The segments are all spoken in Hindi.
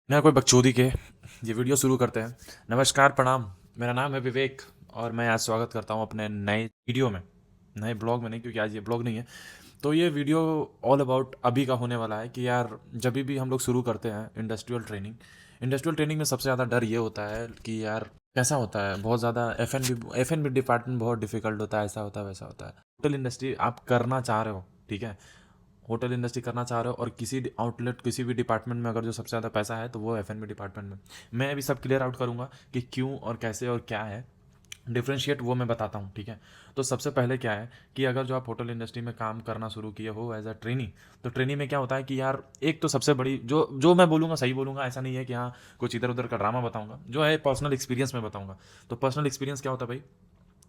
बिना कोई बकचोदी के ये वीडियो शुरू करते हैं। नमस्कार, प्रणाम। मेरा नाम है विवेक और मैं आज स्वागत करता हूँ अपने नए वीडियो में, नए ब्लॉग में नहीं, क्योंकि आज ये ब्लॉग नहीं है। तो ये वीडियो ऑल अबाउट अभी का होने वाला है कि यार जब भी हम लोग शुरू करते हैं इंडस्ट्रियल ट्रेनिंग में सबसे ज़्यादा डर ये होता है कि यार कैसा होता है, बहुत ज़्यादा एफ एन बी डिपार्टमेंट बहुत डिफिकल्ट होता है, ऐसा होता है वैसा होता है। होटल इंडस्ट्री आप करना चाह रहे हो, ठीक है, होटल इंडस्ट्री करना चाह रहे हो और किसी आउटलेट किसी भी डिपार्टमेंट में अगर जो सबसे ज़्यादा पैसा है तो वो एफ डिपार्टमेंट में। मैं अभी सब क्लियर आउट करूँगा कि क्यों और कैसे और क्या है, डिफ्रेंशिएट वो मैं बताता हूँ, ठीक है। तो सबसे पहले क्या है कि अगर जो आप होटल इंडस्ट्री में काम करना शुरू किए हो एज अ ट्रेनी, तो ट्रेनी में क्या होता है कि यार एक तो सबसे बड़ी जो जो मैं बोलूँगा सही बोलूँगा, ऐसा नहीं है कि हाँ कुछ इधर उधर का ड्रामा बताऊँगा, जो है पर्सनल एक्सपीरियंस में बताऊँगा। तो पर्सनल एक्सपीरियंस क्या होता है भाई,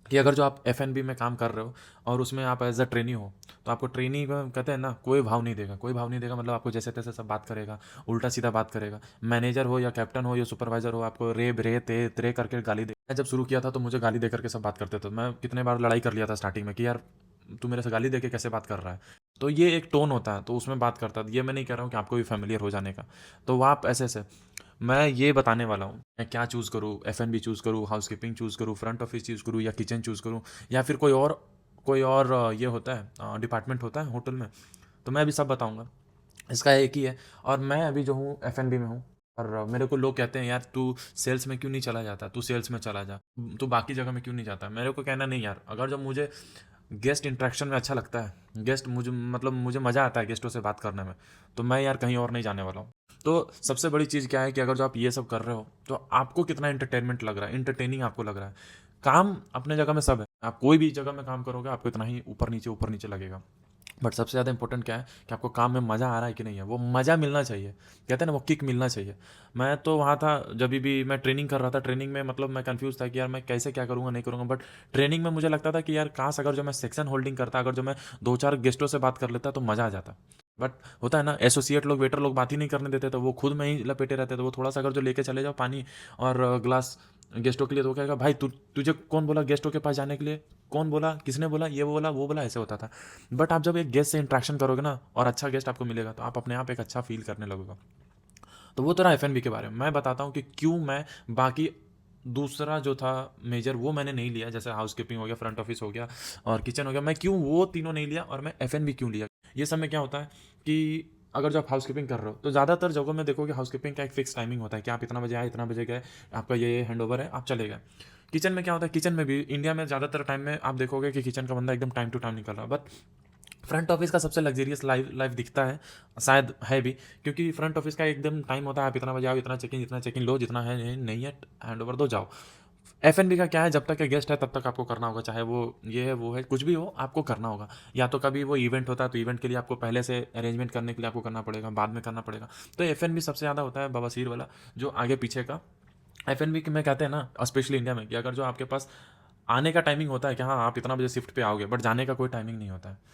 कि अगर जो आप एफ में काम कर रहे हो और उसमें आप एज अ ट्रेनी हो, तो आपको ट्रेनी में कहते हैं ना, कोई भाव नहीं देगा, कोई भाव नहीं देगा, मतलब आपको जैसे तैसे सब बात करेगा, उल्टा सीधा बात करेगा। मैनेजर हो या कैप्टन हो या सुपरवाइजर हो, आपको रे ब्रे ते त्रे करके गाली दे। मैं जब शुरू किया था तो मुझे गाली दे करके सब बात करते थे। मैं कितने बार लड़ाई कर लिया था स्टार्टिंग में कि यार तू मेरे से गाली दे के कैसे बात कर रहा है। तो ये एक टोन होता है, तो उसमें बात करता है। ये मैं नहीं कह रहा हूँ कि आपको भी फेमिलियर हो जाने का। तो वह आप ऐसे ऐसे मैं ये बताने वाला हूँ मैं क्या चूज़ करूँ, एफ चूज़ करूँ, हाउस कीपिंग चूज़ करूँ, फ्रंट ऑफिस चूज़ करूँ या किचन चूज़ करूँ, या फिर कोई और ये होता है डिपार्टमेंट होता है होटल में। तो मैं अभी सब बताऊँगा। इसका एक ही है। और मैं अभी जो हूँ एफ में हूँ। और मेरे को लोग कहते हैं यार तू सेल्स में क्यों नहीं चला जाता, तू सेल्स में चला जा, तू बाकी जगह में क्यों नहीं जाता। मेरे को कहना नहीं यार, अगर जब मुझे गेस्ट इंटरेक्शन में अच्छा लगता है, गेस्ट मुझे मतलब मुझे मज़ा आता है गेस्टों से बात करने में, तो मैं यार कहीं और नहीं जाने वाला हूँ। तो सबसे बड़ी चीज़ क्या है कि अगर जो आप ये सब कर रहे हो तो आपको कितना इंटरटेनमेंट लग रहा है, इंटरटेनिंग आपको लग रहा है। काम अपने जगह में सब है, आप कोई भी जगह में काम करोगे आपको इतना ही ऊपर नीचे लगेगा। बट सबसे ज़्यादा इंपॉर्टेंट क्या है कि आपको काम में मज़ा आ रहा है कि नहीं है, वो मज़ा मिलना चाहिए, कहते हैं ना वो किक मिलना चाहिए। मैं तो वहाँ था जब भी मैं ट्रेनिंग कर रहा था, ट्रेनिंग में मतलब मैं कंफ्यूज था कि यार मैं कैसे क्या करूँगा नहीं करूँगा। बट ट्रेनिंग में मुझे लगता था कि यार काश अगर जो मैं सेक्शन होल्डिंग करता, अगर जो मैं दो चार गेस्टों से बात कर लेता तो मज़ा आ जाता। बट होता है ना, एसोसिएट लोग वेटर लोग बात ही नहीं करने देते, तो वो खुद में ही लपेटे रहते, तो वो थोड़ा सा अगर जो लेके चले जाओ पानी और ग्लास गेस्टों के लिए, तो वो कहेगा भाई तुझे कौन बोला गेस्टों के पास जाने के लिए, कौन बोला, किसने बोला, ये बोला वो बोला, ऐसे होता था। बट आप जब एक गेस्ट से इंट्रैक्शन करोगे ना और अच्छा गेस्ट आपको मिलेगा, तो आप अपने आप एक अच्छा फील करने लगोगे। तो वो तो रहा एफ के बारे में। मैं बताता हूँ कि क्यों मैं बाकी दूसरा जो था मेजर वो मैंने नहीं लिया, जैसे हाउस कीपिंग हो गया, फ्रंट ऑफिस हो गया और किचन हो गया, मैं क्यों वो तीनों नहीं लिया और मैं एफ क्यों लिया। ये सब में क्या होता है कि अगर जो आप हाउस कीपिंग कर रहे हो तो ज़्यादातर जगहों में देखोगे हाउस कीपिंग का एक फिक्स टाइमिंग होता है कि आप इतना बजे आए, इतना बजे गए, आपका ये हैंड ओवर है, आप चले गए। किचन में क्या होता है, किचन में भी इंडिया में ज़्यादातर टाइम में आप देखोगे कि किचन का बंदा एकदम टाइम टू टाइम निकल रहा है। बट फ्रंट ऑफिस का सबसे लग्जरियस लाइफ लाइफ दिखता है, शायद है भी, क्योंकि फ्रंट ऑफिस का एकदम टाइम होता है, आप इतना बजे आओ, इतना चेकिंग, जितना चेकिंग लो, जितना है नहीं है हैंड ओवर दो जाओ। एफ का क्या है, जब तक गेस्ट है तब तक आपको करना होगा, चाहे वो ये है वो है कुछ भी हो, आपको करना होगा। या तो कभी वो इवेंट होता है तो इवेंट के लिए आपको पहले से अरेंजमेंट करने के लिए आपको करना पड़ेगा, बाद में करना पड़ेगा। तो एफ सबसे ज़्यादा होता है बवासीर वाला, जो आगे पीछे का। एफ में कहते हैं ना, स्पेशली इंडिया में, कि अगर जो आपके पास आने का टाइमिंग होता है कि हाँ आप इतना बजे शिफ्ट पे आओगे, बट जाने का कोई टाइमिंग नहीं होता है।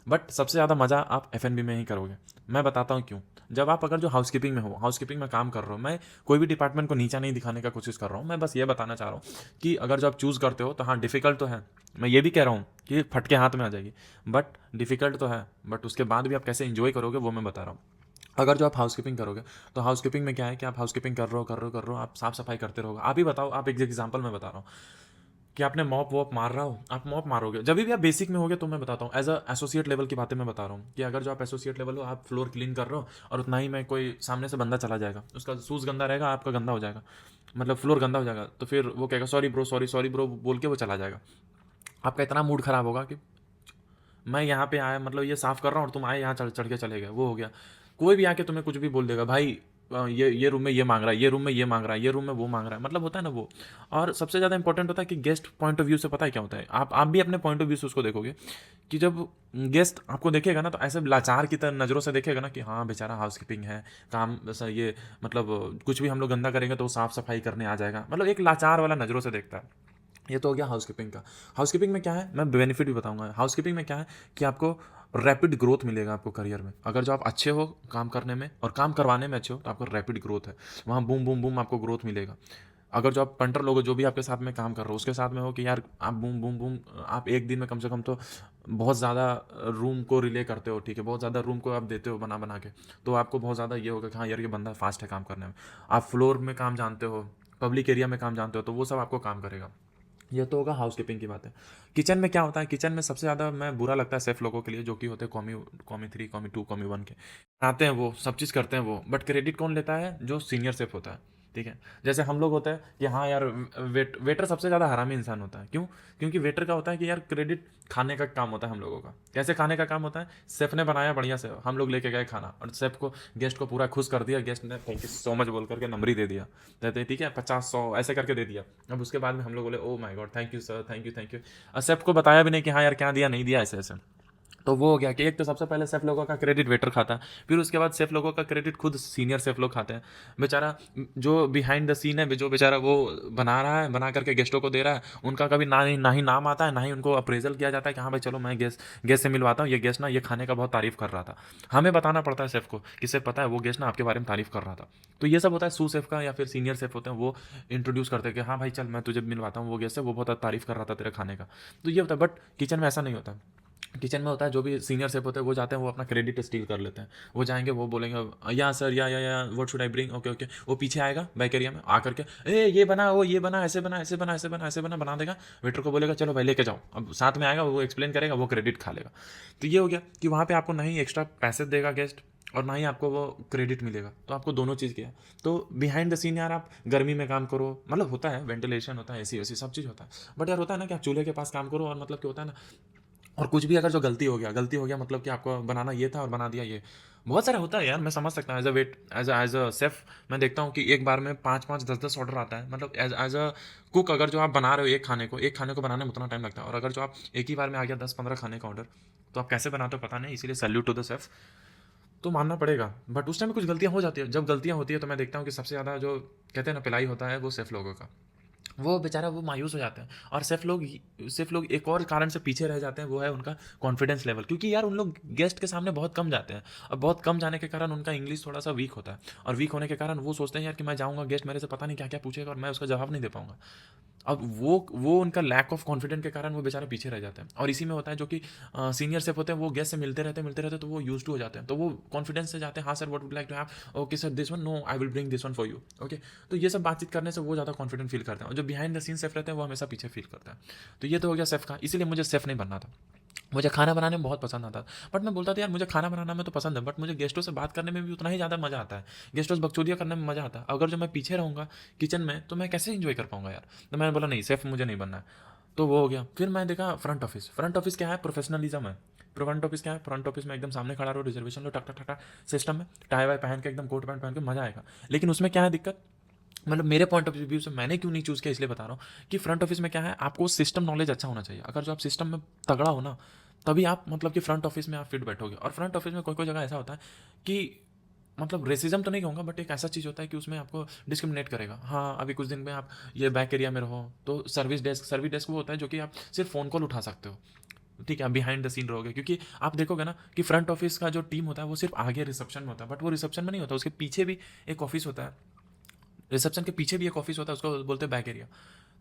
बट सबसे ज़्यादा मज़ा आप एफ में ही करोगे। मैं बताता हूँ क्यों। जब आप अगर जो हाउस कीपिंग में हो, हाउस कीपिंग में काम कर रहे हो, मैं कोई भी डिपार्टमेंट को नीचा नहीं दिखाने का कोशिश कर रहा हूँ, मैं बस ये बताना चाह रहा हूँ कि अगर जो आप चूज़ करते हो तो हाँ डिफ़िकल्ट तो है। मैं ये भी कह रहा हूँ कि फटके हाथ में आ जाएगी, बट डिफ़िकल्ट तो है, बट उसके बाद भी आप कैसे इंजॉय करोगे वो मैं बता रहा हूँ। अगर जो आप हाउस कीपिंग करोगे तो हाउस कीपिंग में क्या है कि आप हाउस कीपिंग कर रहे हो, आप साफ सफाई करते रहोगे। आप ही बताओ, आप एक एग्जाम्पल मैं बता रहा हूँ कि आपने मॉप वॉप मार रहा हो, आप मॉप मारोगे जब भी आप बेसिक में होगे, तो मैं बताता हूँ एज अ एसोसिएट लेवल की बातें मैं बता रहा हूँ कि अगर जो आप एसोसिएट लेवल हो, आप फ्लोर क्लीन कर रहे हो और उतना ही में कोई सामने से बंदा चला जाएगा, उसका शूज़ गंदा रहेगा, आपका गंदा हो जाएगा, मतलब फ्लोर गंदा हो जाएगा, तो फिर वो कहेगा sorry bro, sorry sorry bro बोल के वो चला जाएगा। आपका इतना मूड खराब होगा कि मैं यहाँ पे आया, मतलब ये साफ कर रहा हूँ और तुम आए यहाँ चढ़ चढ़ के चले गए, वो हो गया। कोई भी आके तुम्हें कुछ भी बोल देगा, भाई ये रूम में ये मांग रहा है, ये रूम में ये मांग रहा है, ये रूम में वो मांग रहा है, मतलब होता है ना वो। और सबसे ज़्यादा इंपॉर्टेंट होता है कि गेस्ट पॉइंट ऑफ व्यू से पता है क्या होता है, आप भी अपने पॉइंट ऑफ व्यू से उसको देखोगे कि जब गेस्ट आपको देखेगा ना, तो ऐसे लाचार की तरह नज़रों से देखेगा ना कि हाँ बेचारा हाउस कीपिंग है, काम वैसा ये, मतलब कुछ भी हम लोग गंदा करेंगे तो वो साफ सफाई करने आ जाएगा, मतलब एक लाचार वाला नज़रों से देखता है। ये तो हो गया हाउस कीपिंग का। हाउस कीपिंग में क्या है, मैं बेनिफिट भी बताऊंगा। हाउस कीपिंग में क्या है कि आपको रैपिड ग्रोथ मिलेगा आपको करियर में। अगर जो आप अच्छे हो काम करने में और काम करवाने में अच्छे हो, तो आपको रैपिड ग्रोथ है, वहाँ बूम बूम बूम आपको ग्रोथ मिलेगा। अगर जो आप पंटर लोग हो, जो भी आपके साथ में काम कर रहे हो, उसके साथ में हो कि यार आप बूम बूम बूम, आप एक दिन में कम से कम तो बहुत ज़्यादा रूम को रिले करते हो, ठीक है, बहुत ज़्यादा रूम को आप देते हो बना बना के, तो आपको बहुत ज़्यादा ये होगा कि हाँ यार ये बंदा फास्ट है काम करने में। आप फ्लोर में काम जानते हो, पब्लिक एरिया में काम जानते हो, तो वो सब आपको काम करेगा। ये तो होगा हाउस कीपिंग की बात है। किचन में क्या होता है, किचन में सबसे ज़्यादा मैं बुरा लगता है सेफ लोगों के लिए, जो कि होते हैं कॉमी कॉमी 3 कॉमी 2 कॉमी 1 के, आते हैं वो सब चीज़ करते हैं वो, बट क्रेडिट कौन लेता है, जो सीनियर सेफ होता है, ठीक है। जैसे हम लोग होते हैं कि हाँ यार, वेटर सबसे ज़्यादा हरामी इंसान होता है, क्यों? क्योंकि वेटर का होता है कि यार क्रेडिट खाने का काम होता है हम लोगों का। कैसे खाने का काम होता है, सेफ ने बनाया बढ़िया से, हम लोग लेके गए खाना, और सेफ को, गेस्ट को पूरा खुश कर दिया, गेस्ट ने थैंक यू सो मच बोल करके नंबरी दे दिया, कहते हैं ठीक है 50 100 ऐसे करके दे दिया। अब उसके बाद में हम लोग बोले oh my God thank you sir, thank you thank you, और सेफ को बताया भी नहीं कि हाँ यार क्या दिया नहीं दिया, ऐसे ऐसे। तो वो हो गया कि एक तो सबसे पहले सेफ लोगों का क्रेडिट वेटर खाता है, फिर उसके बाद सेफ लोगों का क्रेडिट खुद सीनियर सेफ लोग खाते हैं। बेचारा जो बिहाइंड द सीन है, जो बेचारा वो बना रहा है, बना करके गेस्टों को दे रहा है, उनका कभी ना ही नाम आता है, ना ही उनको अप्रेजल किया जाता है कि हाँ भाई चलो मैं गेस्ट से मिलवाता हूँ, ये गेस्ट ना ये खाने का बहुत तारीफ कर रहा था। हमें बताना पड़ता है सेफ को कि सेफ पता है वो गेस्ट ना आपके बारे में तारीफ कर रहा था। तो ये सब होता है सू सेफ का, या फिर सीनियर सेफ होते हैं वो इंट्रोड्यूस करते हैं कि हाँ भाई चल मैं तुझे मिलवाता हूँ, वो गेस्ट है वो बहुत तारीफ कर रहा था तेरे खाने का। तो ये होता है, बट किचन में ऐसा नहीं होता। किचन में होता है जो भी सीनियर सेफ होते हैं वो जाते हैं, वो अपना क्रेडिट स्टील कर लेते हैं। वो जाएंगे, वो बोलेंगे या सर या what should I bring, okay okay, वो पीछे आएगा बैक एरिया में आकर के, ए ये बना वो ये बना ऐसे बना ऐसे बना ऐसे बना ऐसे बना देगा। वेटर को बोलेगा चलो भाई लेके जाओ, अब साथ में आएगा वो एक्सप्लेन करेगा, वो क्रेडिट खा लेगा। तो ये हो गया कि वहाँ पे आपको ना ही एक्स्ट्रा पैसे देगा गेस्ट, और ना ही आपको वो क्रेडिट मिलेगा, तो आपको दोनों चीज़ किया। तो बिहाइंड द सीन यार आप गर्मी में काम करो, मतलब होता है वेंटिलेशन होता है, एसी वैसी सब चीज़ होता है, बट यार होता है ना कि आप चूल्हे के पास काम करो, और मतलब क्या होता है ना, और कुछ भी अगर जो गलती हो गया मतलब कि आपको बनाना ये था और बना दिया ये, बहुत सारा होता है यार, मैं समझ सकता हूँ एज अ सेफ। मैं देखता हूँ कि एक बार में 5 5 10 10 ऑर्डर आता है, मतलब एज अ कुक, अगर जो आप बना रहे हो एक खाने को बनाने में उतना टाइम लगता है, और अगर जो आप एक ही बार में आ गया 10 15 खाने का ऑर्डर, तो आप कैसे बनाते हो पता नहीं, इसीलिए सैल्यूट टू द सेफ। तो मानना पड़ेगा, बट उस टाइम में कुछ गलतियाँ हो जाती है, जब गलतियाँ होती है तो मैं देखता हूँ कि सबसे ज़्यादा जो कहते हैं ना पिलाई होता है वो सेफ लोगों का। वो बेचारा वो मायूस हो जाते हैं, और सिर्फ लोग एक और कारण से पीछे रह जाते हैं, वो है उनका कॉन्फिडेंस लेवल, क्योंकि यार उन लोग गेस्ट के सामने बहुत कम जाते हैं, और बहुत कम जाने के कारण उनका इंग्लिश थोड़ा सा वीक होता है, और वीक होने के कारण वो सोचते हैं यार कि मैं जाऊँगा, गेस्ट मेरे से पता नहीं क्या क्या पूछेगा और मैं उसका जवाब नहीं दे पाऊंगा। अब वो उनका लैक ऑफ कॉन्फिडेंस के कारण वो बेचारे पीछे रह जाते हैं, और इसी में होता है जो कि सीनियर से होते हैं, वो गेस्ट से मिलते रहते तो वो यूज टू हो जाते हैं, तो वो कॉन्फिडेंस से जाते हैं, हाँ sir what would like to have, okay sir this one, no I will bring this one for you, okay. तो ये सब बातचीत करने से वो ज़्यादा कॉन्फिडेंट फील करते हैं, और जो बिहाइंड द सीन सेफ रहते हैं वो हमेशा पीछे फील करता है। तो ये तो हो गया सेफ का, इसीलिए मुझे सेफ नहीं बनना था। मुझे खाना बनाने में बहुत पसंद आता, बट मैं बोलता था यार मुझे खाना बनाना में तो पसंद है, बट मुझे गेस्टों से बात करने में भी उतना ही ज़्यादा मज़ा आता है, गेस्टों से बकचोदियाँ करने में मज़ा आता है। अगर जो मैं पीछे रहूँगा किचन में तो मैं कैसे इंजॉय कर पाऊंगा यार। तो मैंने बोला नहीं, सेफ मुझे नहीं बनना है। तो वो हो गया, फिर मैं देखा फ्रंट ऑफिस क्या है, प्रोफेशनलिज्म है। फ्रंट ऑफिस क्या है, फ्रंट ऑफिस में एकदम सामने खड़ा रहो, रिजर्वेशन लो, टक टक टक सिस्टम में टाई वाई पहन के एकदम कोट पैंट पहन के मजा आएगा। लेकिन उसमें क्या है दिक्कत, मतलब मेरे पॉइंट ऑफ व्यू से मैंने क्यों नहीं चूज़ किया इसलिए बता रहा हूँ कि फ्रंट ऑफिस में क्या है, आपको सिस्टम नॉलेज अच्छा होना चाहिए। अगर जो आप सिस्टम में तगड़ा हो ना, तभी आप मतलब कि फ्रंट ऑफिस में आप फिट बैठोगे। और फ्रंट ऑफिस में कोई कोई जगह ऐसा होता है कि मतलब रेसिज्म तो नहीं कहूँगा, बट एक ऐसा चीज़ होता है कि उसमें आपको डिस्क्रिमिनेट करेगा। हाँ अभी कुछ दिन में आप ये बैक एरिया में रहो तो सर्विस डेस्क वो होता है जो कि आप सिर्फ फ़ोन कॉल उठा सकते हो, ठीक है, बिहाइंड द सीन रहोगे। क्योंकि आप देखोगे ना कि फ्रंट ऑफिस का जो टीम होता है वो सिर्फ आगे रिसेप्शन में होता है, बट वो रिसेप्शन में नहीं होता, उसके पीछे भी एक ऑफिस होता है, रिसेप्शन के पीछे भी एक ऑफिस होता है, उसको बोलते हैं बैक एरिया।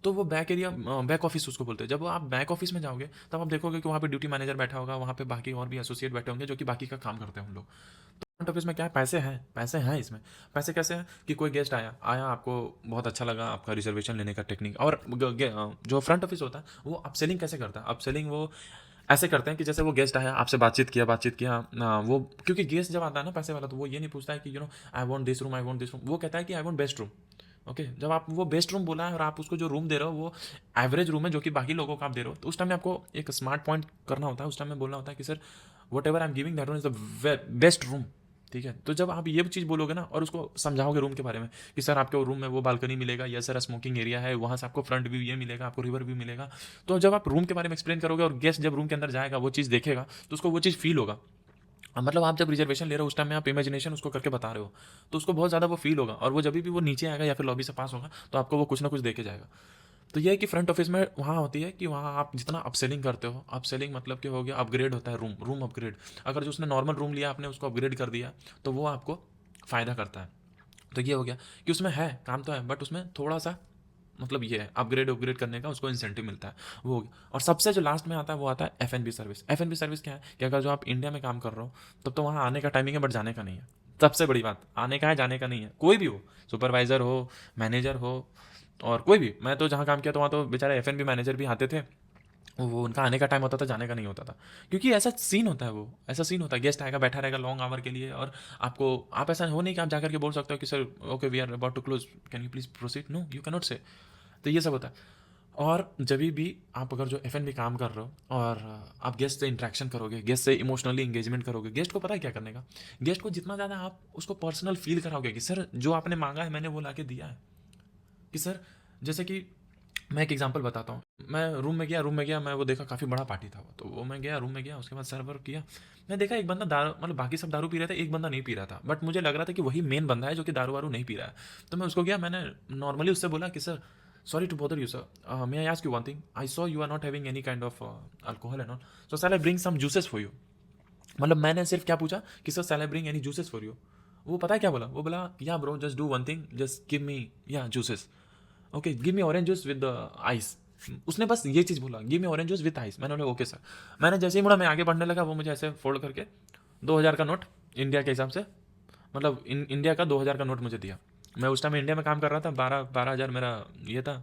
तो वो बैक एरिया बैक ऑफिस उसको बोलते हैं। जब वो आप बैक ऑफिस में जाओगे तब आप देखोगे कि वहाँ पे ड्यूटी मैनेजर बैठा होगा, वहाँ पे बाकी और भी एसोसिएट बैठे होंगे जो कि बाकी का काम करते हैं हम लोग। तो फ्रंट ऑफिस में क्या है, पैसे हैं इसमें। पैसे कैसे हैं कि कोई गेस्ट आया आया आपको बहुत अच्छा लगा आपका रिजर्वेशन लेने का टेक्निक। और जो फ्रंट ऑफिस होता है वो अपसेलिंग कैसे करता है, अपसेलिंग वो ऐसे करते हैं कि जैसे वो गेस्ट आया आपसे बातचीत किया ना, वो क्योंकि गेस्ट जब आता है ना पैसे वाला, तो वो ये नहीं पूछता है कि आई वांट दिस रूम, वो कहता है कि I want best room. Okay जब आप वो बेस्ट रूम बोला है और आप उसको जो रूम दे रहे हो वो एवरेज रूम है जो कि बाकी लोगों का आप दे रहे हो, तो उस टाइम में आपको एक स्मार्ट पॉइंट करना होता है। उस टाइम में बोलना होता है कि sir what ever I am giving that one is the best room, ठीक है। तो जब आप ये चीज़ बोलोगे ना और उसको समझाओगे रूम के बारे में कि सर आपके रूम में वो बालकनी मिलेगा, या सर स्मोकिंग एरिया है, वहाँ से आपको फ्रंट व्यू ये मिलेगा, आपको रिवर व्यू मिलेगा। तो जब आप रूम के बारे में एक्सप्लेन करोगे और गेस्ट जब रूम के अंदर जाएगा वो चीज़ देखेगा तो उसको वो चीज़ फील होगा। मतलब आप जब रिजर्वेशन ले रहे हो उस टाइम में आप इमेजिनेशन उसको करके बता रहे हो, तो उसको बहुत ज़्यादा वो फील होगा, और वो जब भी वो नीचे आएगा या फिर लॉबी से पास होगा तो आपको वो कुछ ना कुछ देके जाएगा। तो ये है कि फ्रंट ऑफिस में वहाँ होती है कि वहाँ आप जितना अपसेलिंग करते हो, अपसेलिंग मतलब कि हो गया अपग्रेड होता है, रूम अपग्रेड। अगर जो उसने नॉर्मल रूम लिया आपने उसको अपग्रेड कर दिया तो वो आपको फ़ायदा करता है। तो ये हो गया कि उसमें है काम तो है, बट उसमें थोड़ा सा मतलब ये है, अपग्रेड करने का उसको इंसेंटिव मिलता है, वो हो गया। और सबसे जो लास्ट में आता है वो आता है F&B सर्विस। F&B सर्विस क्या है कि अगर जो आप इंडिया में काम कर रहे हो तब तो वहाँ आने का टाइमिंग है, बट जाने का नहीं है। सबसे बड़ी बात, आने का है, जाने का नहीं है। कोई भी हो, सुपरवाइजर हो, मैनेजर हो, और कोई भी। मैं तो जहाँ काम किया तो वहाँ तो बेचारे F&B मैनेजर भी आते थे, वो उनका आने का टाइम होता था, जाने का नहीं होता था। क्योंकि ऐसा सीन होता है, वो ऐसा सीन होता है, गेस्ट आएगा, बैठा रहेगा लॉन्ग आवर के लिए, और आपको, आप ऐसा हो नहीं कि आप जाकर के बोल सकते हो कि sir okay we are about to close, can you please proceed, no you can not say. तो ये सब होता है। और जब भी आप अगर जो F&B काम कर रहे हो और आप गेस्ट से इंटरेक्शन करोगे, गेस्ट से इमोशनली इंगेजमेंट करोगे, गेस्ट को पता है क्या करने का, गेस्ट को जितना ज़्यादा आप उसको पर्सनल फील कराओगे कि सर जो आपने मांगा है मैंने वो ला के दिया है, कि सर, जैसे कि मैं एक एग्जांपल बताता हूँ। मैं रूम में गया, मैं वो देखा काफ़ी बड़ा पार्टी था वो, तो वो मैं गया, रूम में गया, उसके बाद सर्वर किया। मैं देखा एक बंदा दारू, मतलब बाकी सब दारू पी रहे थे, एक बंदा नहीं पी रहा था, बट मुझे लग रहा था कि वही मेन बंदा है जो कि दारू वारू नहीं पी रहा है। तो मैं उसको गया, मैंने नॉर्मली उससे बोला कि sir sorry to bother you sir, may I ask you one thing, I saw you are not having any kind of alcohol and all, so shall I bring some juices for you. मतलब मैंने सिर्फ क्या पूछा कि sir shall I bring any juices for you. वो पता है क्या बोला, वो बोला yeah bro just do one thing, just give me ya juices, okay give me orange juice with ice. उसने बस ये चीज़ बोला, give me orange juice with ice. मैंने बोला ओके सर। मैंने जैसे ही मुड़ा, मैं आगे बढ़ने लगा, वो मुझे ऐसे फोल्ड करके 2,000 का नोट, इंडिया के हिसाब से, मतलब इंडिया का 2,000 का नोट मुझे दिया। मैं उस टाइम इंडिया में काम कर रहा था, 12,000 मेरा ये था,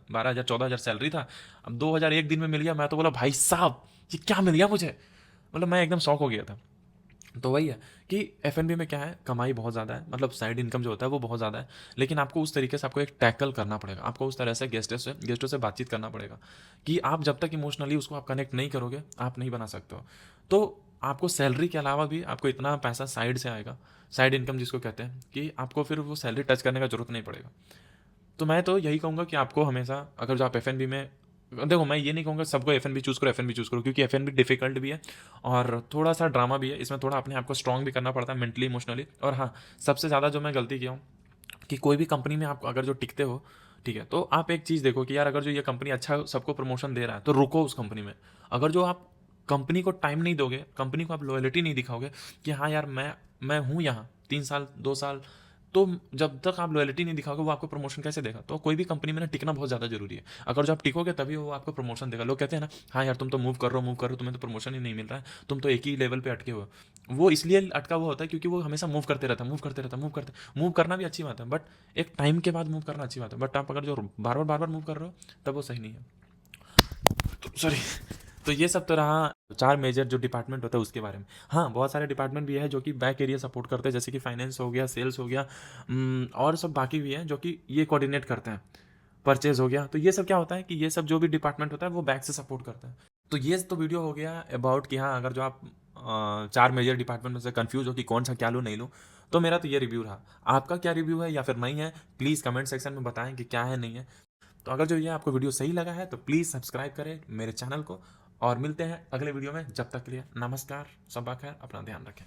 12,000 14,000 सैलरी था। अब 2,000 एक दिन में मिल गया। मैं तो बोला भाई साहब ये क्या मिल गया मुझे, मतलब मैं एकदम शौक हो गया था। तो वही है कि F&B में क्या है, कमाई बहुत ज़्यादा है, मतलब साइड इनकम जो होता है वो बहुत ज़्यादा है, लेकिन आपको उस तरीके से आपको एक टैकल करना पड़ेगा, आपको उस तरह से गेस्टों से बातचीत करना पड़ेगा कि आप जब तक इमोशनली उसको आप कनेक्ट नहीं करोगे आप नहीं बना सकते हो। तो आपको सैलरी के अलावा भी आपको इतना पैसा साइड से आएगा, साइड इनकम जिसको कहते हैं, कि आपको फिर वो सैलरी टच करने का जरूरत नहीं पड़ेगा। तो मैं तो यही कहूँगा कि आपको हमेशा, अगर जो आप F&B में, देखो मैं ये नहीं कहूँगा सबको F&B चूज़ करो, F&B चूज़ करो, क्योंकि F&B डिफिकल्ट भी है और थोड़ा सा ड्रामा भी है, इसमें थोड़ा अपने आप को स्ट्रॉन्ग भी करना पड़ता है मेंटली इमोशनली। और हाँ, सबसे ज़्यादा जो मैं गलती किया हूँ कि कोई भी कंपनी में आप अगर जो टिकते हो, ठीक है, तो आप एक चीज़ देखो कि यार अगर जो ये कंपनी अच्छा सबको प्रमोशन दे रहा है तो रुको उस कंपनी में। अगर जो आप कंपनी को टाइम नहीं दोगे, कंपनी को आप लॉयल्टी नहीं दिखाओगे कि हाँ यार मैं हूँ यहाँ 3 साल 2 साल, तो जब तक आप लॉयल्टी नहीं दिखाओगे वो आपको प्रमोशन कैसे देगा। तो कोई भी कंपनी में ना टिकना बहुत ज़्यादा जरूरी है। अगर जो आप टिकोगे तभी वो आपको प्रमोशन देगा। लोग कहते हैं ना, हाँ यार तुम तो मूव कर रहे हो, तुम्हें तो प्रमोशन ही नहीं मिल रहा है, तुम तो एक ही लेवल पे अटके हो। वो इसलिए अटका हुआ होता है क्योंकि वो हमेशा मूव करते रहता है, मूव करना भी अच्छी बात है, बट एक टाइम के बाद मूव करना अच्छी बात है, बट आप अगर जो बार बार मूव कर रहे हो तब वो सही नहीं है। तो सॉरी। तो ये सब तो रहा 4 मेजर जो डिपार्टमेंट होता है उसके बारे में। हाँ, बहुत सारे डिपार्टमेंट भी है जो कि बैक एरिया सपोर्ट करते हैं, जैसे कि फाइनेंस हो गया, सेल्स हो गया, और सब बाकी भी हैं जो कि ये कोऑर्डिनेट करते हैं, परचेज हो गया। तो ये सब क्या होता है कि ये सब जो भी डिपार्टमेंट होता है वो बैक से सपोर्ट करता है। तो ये तो वीडियो हो गया अबाउट कि हाँ, अगर जो आप 4 मेजर डिपार्टमेंट में से कंफ्यूज हो कि कौन सा क्या लूँ नहीं लूँ, तो मेरा तो ये रिव्यू रहा। आपका क्या रिव्यू है या फिर नहीं है, प्लीज़ कमेंट सेक्शन में बताएं कि क्या है नहीं है। तो अगर जो ये आपको वीडियो सही लगा है तो प्लीज़ सब्सक्राइब करें मेरे चैनल को, और मिलते हैं अगले वीडियो में। जब तक के लिए नमस्कार, शब्बा खैर, अपना ध्यान रखें।